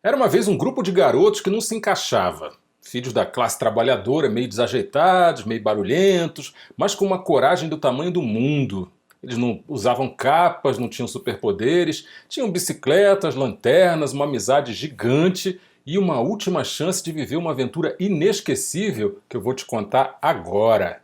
Era uma vez um grupo de garotos que não se encaixava. Filhos da classe trabalhadora, meio desajeitados, meio barulhentos, mas com uma coragem do tamanho do mundo. Eles não usavam capas, não tinham superpoderes, tinham bicicletas, lanternas, uma amizade gigante e uma última chance de viver uma aventura inesquecível que eu vou te contar agora.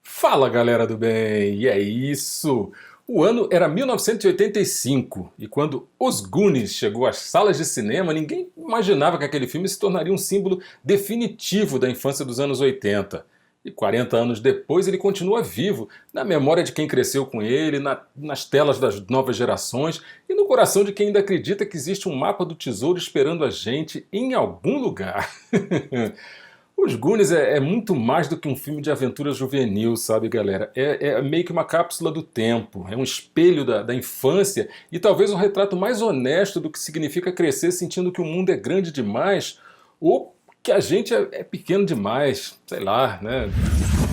Fala, galera do bem! E é isso! O ano era 1985 e quando Os Goonies chegou às salas de cinema, ninguém imaginava que aquele filme se tornaria um símbolo definitivo da infância dos anos 80. E 40 anos depois ele continua vivo, na memória de quem cresceu com ele, nas telas das novas gerações e no coração de quem ainda acredita que existe um mapa do tesouro esperando a gente em algum lugar. Os Goonies é muito mais do que um filme de aventura juvenil, sabe, galera? É meio que uma cápsula do tempo, é um espelho da infância e talvez um retrato mais honesto do que significa crescer sentindo que o mundo é grande demais ou que a gente é pequeno demais, sei lá, né?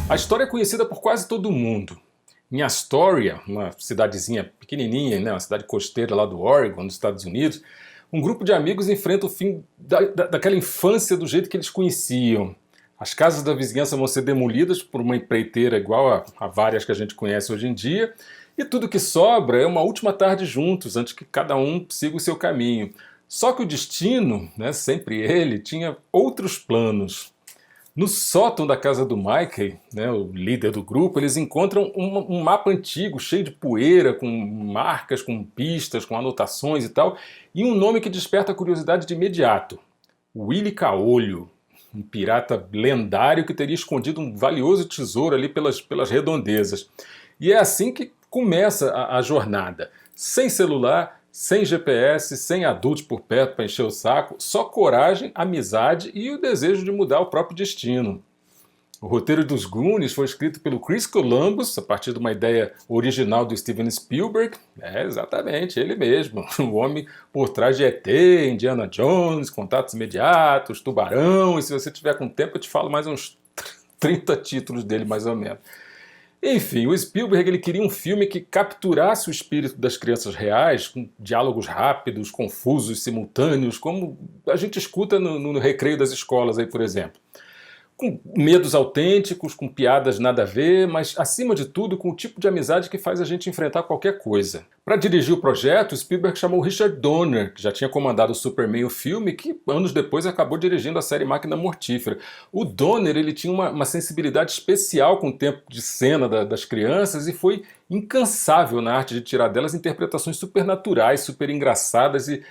A história é conhecida por quase todo mundo. Em Astoria, uma cidadezinha pequenininha, né, uma cidade costeira lá do Oregon, nos Estados Unidos, um grupo de amigos enfrenta o fim daquela infância do jeito que eles conheciam. As casas da vizinhança vão ser demolidas por uma empreiteira igual a várias que a gente conhece hoje em dia, e tudo que sobra é uma última tarde juntos, antes que cada um siga o seu caminho. Só que o destino, né, sempre ele, tinha outros planos. No sótão da casa do Mickey, né, o líder do grupo, eles encontram um mapa antigo, cheio de poeira, com marcas, com pistas, com anotações e tal, e um nome que desperta a curiosidade de imediato. Willy Caolho, um pirata lendário que teria escondido um valioso tesouro ali pelas redondezas. E é assim que começa a jornada. Sem celular, sem GPS, sem adultos por perto para encher o saco, só coragem, amizade e o desejo de mudar o próprio destino. O roteiro dos Goonies foi escrito pelo Chris Columbus, a partir de uma ideia original do Steven Spielberg. É, exatamente, ele mesmo. O homem por trás de E.T., Indiana Jones, Contatos Imediatos, Tubarão, e se você tiver com tempo eu te falo mais uns 30 títulos dele, mais ou menos. Enfim, o Spielberg ele queria um filme que capturasse o espírito das crianças reais, com diálogos rápidos, confusos, simultâneos, como a gente escuta no recreio das escolas aí, por exemplo. Com medos autênticos, com piadas nada a ver, mas acima de tudo com o tipo de amizade que faz a gente enfrentar qualquer coisa. Para dirigir o projeto, Spielberg chamou Richard Donner, que já tinha comandado o Superman, o filme, que anos depois acabou dirigindo a série Máquina Mortífera. O Donner ele tinha uma sensibilidade especial com o tempo de cena das crianças e foi incansável na arte de tirar delas interpretações supernaturais, super engraçadas e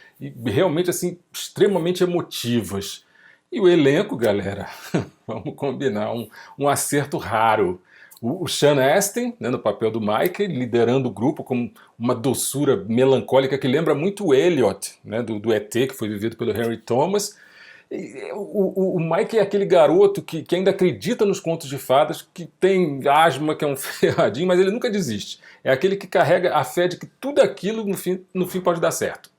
realmente assim extremamente emotivas. E o elenco, galera, vamos combinar, um acerto raro. O Sean Astin, né, no papel do Mickey, liderando o grupo com uma doçura melancólica que lembra muito o Elliot, né, do E.T., que foi vivido pelo Henry Thomas. O Mickey é aquele garoto que ainda acredita nos contos de fadas, que tem asma, que é um ferradinho, mas ele nunca desiste. É aquele que carrega a fé de que tudo aquilo no fim pode dar certo.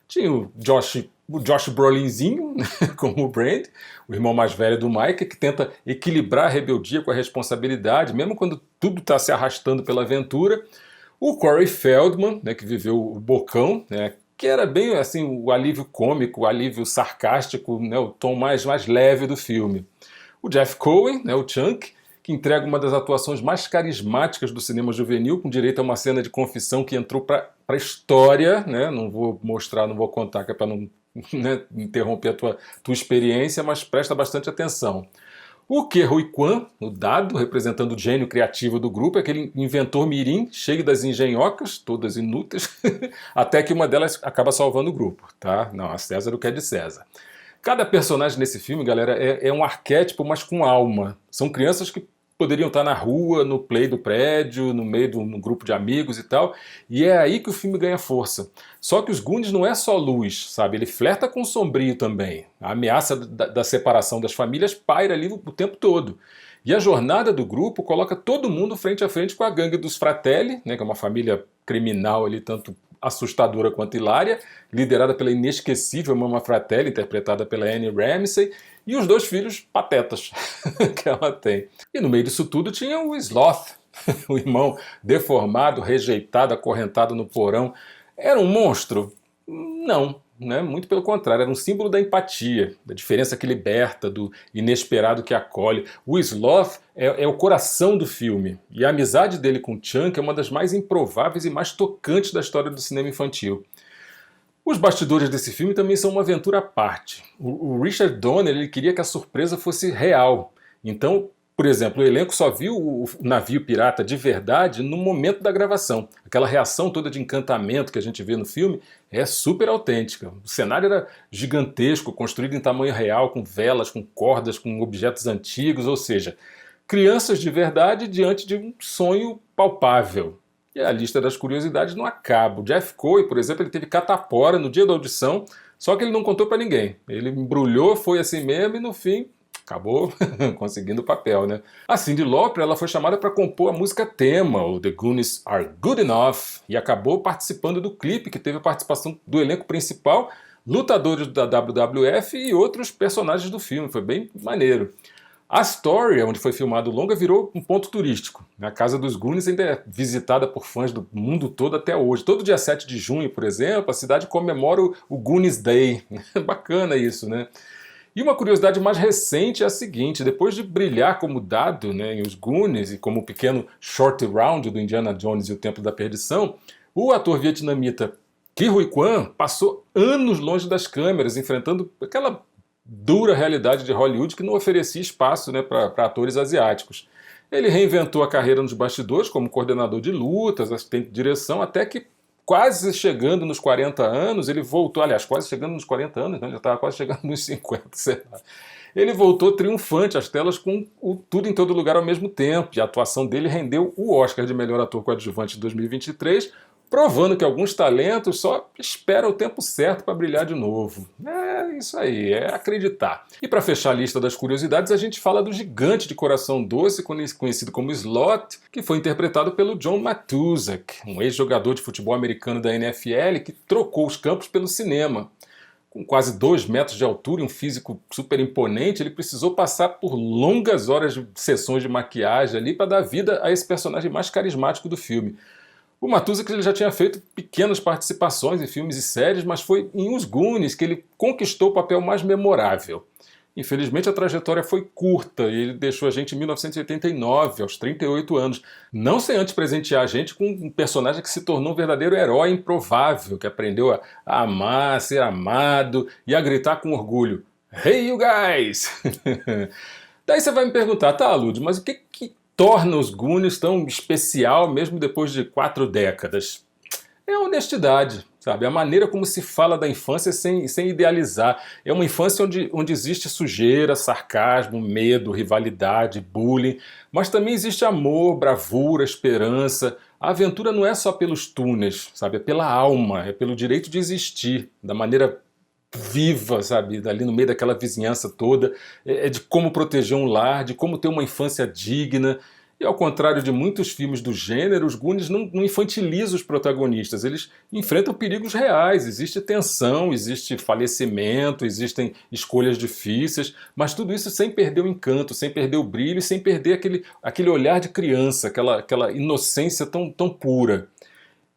Tinha o Josh Brolinzinho, como o Brand, o irmão mais velho do Mike, que tenta equilibrar a rebeldia com a responsabilidade, mesmo quando tudo está se arrastando pela aventura. O Corey Feldman, né, que viveu o Bocão, né, que era bem assim o alívio cômico, o alívio sarcástico, né, o tom mais leve do filme. O Jeff Cohen, né, o Chunk, que entrega uma das atuações mais carismáticas do cinema juvenil, com direito a uma cena de confissão que entrou para a história, né? Não vou mostrar, não vou contar, que é para não, né, interromper a tua experiência, mas presta bastante atenção. O Ke Huy Quan, o Dado, representando o gênio criativo do grupo, é aquele inventor mirim, cheio das engenhocas, todas inúteis, até que uma delas acaba salvando o grupo, tá? Não, a César o que é de César. Cada personagem nesse filme, galera, é um arquétipo, mas com alma. São crianças que poderiam estar na rua, no play do prédio, no meio de um grupo de amigos e tal, e é aí que o filme ganha força. Só que os Goonies não é só luz, sabe? Ele flerta com o sombrio também. A ameaça da separação das famílias paira ali o tempo todo. E a jornada do grupo coloca todo mundo frente a frente com a gangue dos Fratelli, né, que é uma família criminal ali, tanto assustadora quanto hilária, liderada pela inesquecível Mama Fratelli, interpretada pela Anne Ramsey, e os dois filhos patetas que ela tem. E no meio disso tudo tinha o Sloth, O irmão deformado, rejeitado, acorrentado no porão. Era um monstro? Não, né? Muito pelo contrário, era um símbolo da empatia, da diferença que liberta, do inesperado que acolhe. O Sloth é o coração do filme, e a amizade dele com Chunk é uma das mais improváveis e mais tocantes da história do cinema infantil. Os bastidores desse filme também são uma aventura à parte. O Richard Donner ele queria que a surpresa fosse real. Então, por exemplo, o elenco só viu o navio pirata de verdade no momento da gravação. Aquela reação toda de encantamento que a gente vê no filme é super autêntica. O cenário era gigantesco, construído em tamanho real, com velas, com cordas, com objetos antigos, ou seja, crianças de verdade diante de um sonho palpável. E a lista das curiosidades não acaba. O Jeff Coy, por exemplo, ele teve catapora no dia da audição, só que ele não contou para ninguém. Ele embrulhou, foi assim mesmo e no fim acabou conseguindo o papel, né? A Cyndi Lauper ela foi chamada para compor a música tema, o The Goonies Are Good Enough, e acabou participando do clipe que teve a participação do elenco principal, lutadores da WWF e outros personagens do filme. Foi bem maneiro. A Astoria, onde foi filmado o longa, virou um ponto turístico. A Casa dos Goonies ainda é visitada por fãs do mundo todo até hoje. Todo dia 7 de junho, por exemplo, a cidade comemora o Goonies Day. Bacana isso, né? E uma curiosidade mais recente é a seguinte: depois de brilhar como dado, né, em Os Goonies e como o pequeno short round do Indiana Jones e o Templo da Perdição, o ator vietnamita Ke Huy Quan passou anos longe das câmeras, enfrentando aquela dura realidade de Hollywood que não oferecia espaço, né, para atores asiáticos. Ele reinventou a carreira nos bastidores como coordenador de lutas, assistente de direção, até que quase chegando nos 40 anos, ele voltou, aliás, quase chegando nos 40 anos, né, já estava quase chegando nos 50, sei lá. Ele voltou triunfante às telas com o Tudo em Todo Lugar ao mesmo tempo, e a atuação dele rendeu o Oscar de melhor ator coadjuvante de 2023, provando que alguns talentos só esperam o tempo certo para brilhar de novo. É isso aí, é acreditar. E para fechar a lista das curiosidades, a gente fala do gigante de coração doce, conhecido como Sloth, que foi interpretado pelo John Matuszak, um ex-jogador de futebol americano da NFL que trocou os campos pelo cinema. Com quase 2 metros de altura e um físico super imponente, ele precisou passar por longas horas de sessões de maquiagem ali para dar vida a esse personagem mais carismático do filme. O Matuszak ele já tinha feito pequenas participações em filmes e séries, mas foi em Os Goonies que ele conquistou o papel mais memorável. Infelizmente a trajetória foi curta e ele deixou a gente em 1989, aos 38 anos, não sem antes presentear a gente com um personagem que se tornou um verdadeiro herói improvável, que aprendeu a amar, a ser amado e a gritar com orgulho: "Hey, you guys!" Daí você vai me perguntar, tá, Lud, mas o que torna Os Goonies tão especial mesmo depois de 4 décadas? É a honestidade, sabe? A maneira como se fala da infância sem idealizar. É uma infância onde existe sujeira, sarcasmo, medo, rivalidade, bullying, mas também existe amor, bravura, esperança. A aventura não é só pelos túneis, sabe? É pela alma, é pelo direito de existir, da maneira viva, sabe, dali no meio daquela vizinhança toda, é de como proteger um lar, de como ter uma infância digna. E ao contrário de muitos filmes do gênero, os Goonies não infantilizam os protagonistas, eles enfrentam perigos reais, existe tensão, existe falecimento, existem escolhas difíceis, mas tudo isso sem perder o encanto, sem perder o brilho, sem perder aquele olhar de criança, aquela inocência tão pura.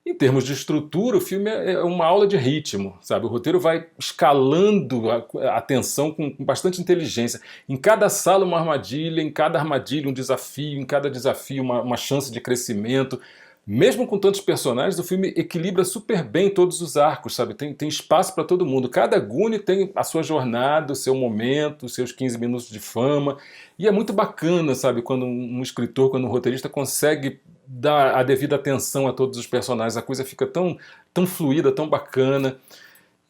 Em termos de estrutura, o filme é uma aula de ritmo, sabe? O roteiro vai escalando a tensão com bastante inteligência. Em cada sala uma armadilha, em cada armadilha um desafio, em cada desafio uma chance de crescimento. Mesmo com tantos personagens, o filme equilibra super bem todos os arcos, sabe? Tem espaço para todo mundo. Cada Goonie tem a sua jornada, o seu momento, os seus 15 minutos de fama. E é muito bacana, sabe? Quando um escritor, quando um roteirista consegue dar a devida atenção a todos os personagens, a coisa fica tão fluida, tão bacana.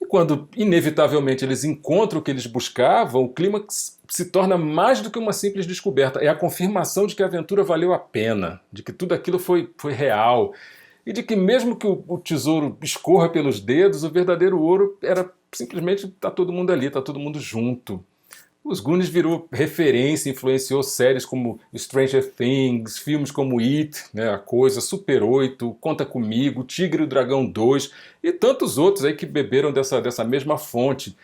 E quando, inevitavelmente, eles encontram o que eles buscavam, o clímax se torna mais do que uma simples descoberta. É a confirmação de que a aventura valeu a pena, de que tudo aquilo foi real, e de que mesmo que o tesouro escorra pelos dedos, o verdadeiro ouro era simplesmente tá todo mundo ali, tá todo mundo junto. Os Goonies virou referência, influenciou séries como Stranger Things, filmes como It, né, A Coisa, Super 8, Conta Comigo, Tigre e o Dragão 2 e tantos outros aí que beberam dessa mesma fonte.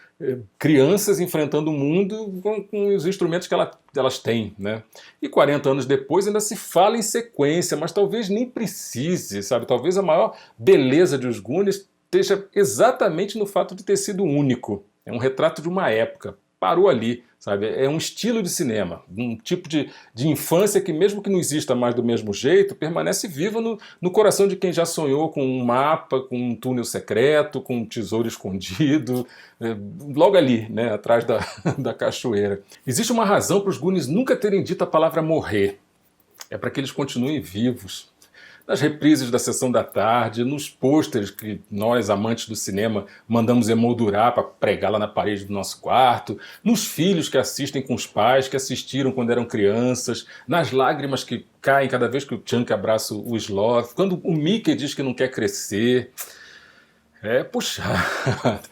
Crianças enfrentando o mundo com os instrumentos que elas têm, né? E 40 anos depois ainda se fala em sequência, mas talvez nem precise, sabe? Talvez a maior beleza de Os Goonies esteja exatamente no fato de ter sido único. É um retrato de uma época. Parou ali, sabe? É um estilo de cinema, um tipo de infância que, mesmo que não exista mais do mesmo jeito, permanece viva no coração de quem já sonhou com um mapa, com um túnel secreto, com um tesouro escondido, logo ali, né, atrás da cachoeira. Existe uma razão para os Goonies nunca terem dito a palavra morrer. É para que eles continuem vivos. Nas reprises da sessão da tarde, nos pôsteres que nós, amantes do cinema, mandamos emoldurar para pregar lá na parede do nosso quarto, nos filhos que assistem com os pais que assistiram quando eram crianças, nas lágrimas que caem cada vez que o Chunk abraça o Sloth, quando o Mickey diz que não quer crescer. É puxado.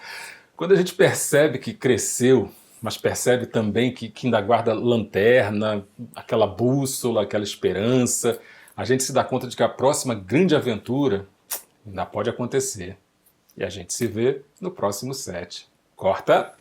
Quando a gente percebe que cresceu, mas percebe também que ainda guarda lanterna, aquela bússola, aquela esperança, a gente se dá conta de que a próxima grande aventura ainda pode acontecer. E a gente se vê no próximo set. Corta!